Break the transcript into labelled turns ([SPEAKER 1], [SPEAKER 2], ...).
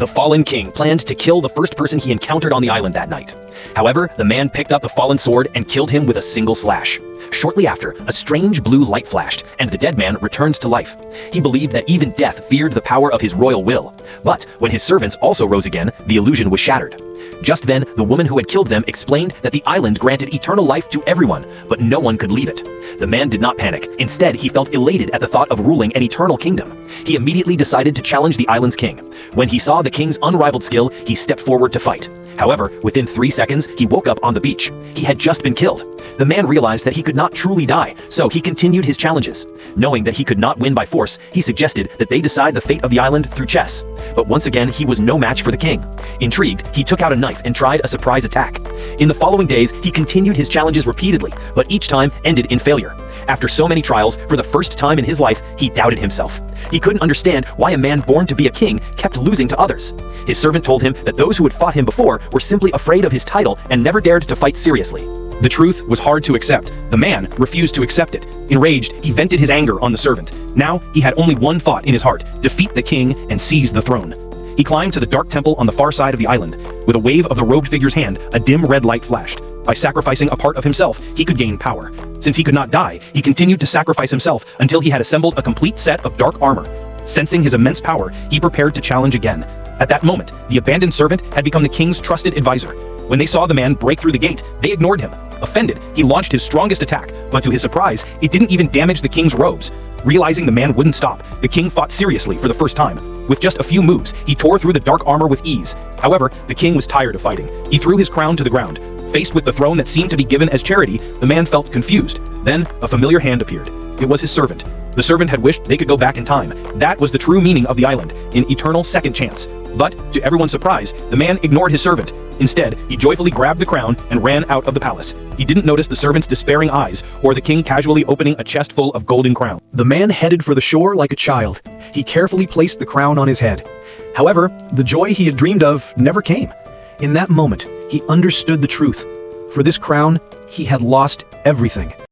[SPEAKER 1] The fallen king planned to kill the first person he encountered on the island that night. However, the man picked up the fallen sword and killed him with a single slash. Shortly after, a strange blue light flashed, and the dead man returned to life. He believed that even death feared the power of his royal will. But when his servants also rose again, the illusion was shattered. Just then, the woman who had killed them explained that the island granted eternal life to everyone, but no one could leave it. The man did not panic. Instead, he felt elated at the thought of ruling an eternal kingdom. He immediately decided to challenge the island's king. When he saw the king's unrivaled skill, he stepped forward to fight. However, within 3 seconds, he woke up on the beach. He had just been killed. The man realized that he could not truly die, so he continued his challenges. Knowing that he could not win by force, he suggested that they decide the fate of the island through chess. But once again, he was no match for the king. Intrigued, he took out a knife and tried a surprise attack. In the following days, he continued his challenges repeatedly, but each time ended in failure. After so many trials, for the first time in his life, he doubted himself. He couldn't understand why a man born to be a king kept losing to others. His servant told him that those who had fought him before were simply afraid of his title and never dared to fight seriously.
[SPEAKER 2] The truth was hard to accept. The man refused to accept it. Enraged, he vented his anger on the servant. Now, he had only one thought in his heart: defeat the king and seize the throne. He climbed to the dark temple on the far side of the island. With a wave of the robed figure's hand, a dim red light flashed. By sacrificing a part of himself, he could gain power. Since he could not die, he continued to sacrifice himself until he had assembled a complete set of dark armor. Sensing his immense power, he prepared to challenge again. At that moment, the abandoned servant had become the king's trusted advisor. When they saw the man break through the gate, they ignored him. Offended, he launched his strongest attack, but to his surprise, it didn't even damage the king's robes. Realizing the man wouldn't stop, the king fought seriously for the first time. With just a few moves, he tore through the dark armor with ease. However, the king was tired of fighting. He threw his crown to the ground. Faced with the throne that seemed to be given as charity, the man felt confused. Then, a familiar hand appeared. It was his servant. The servant had wished they could go back in time. That was the true meaning of the island, an eternal second chance. But, to everyone's surprise, the man ignored his servant. Instead, he joyfully grabbed the crown and ran out of the palace. He didn't notice the servant's despairing eyes, or the king casually opening a chest full of golden crowns.
[SPEAKER 3] The man headed for the shore like a child. He carefully placed the crown on his head. However, the joy he had dreamed of never came. In that moment, he understood the truth. For this crown, he had lost everything.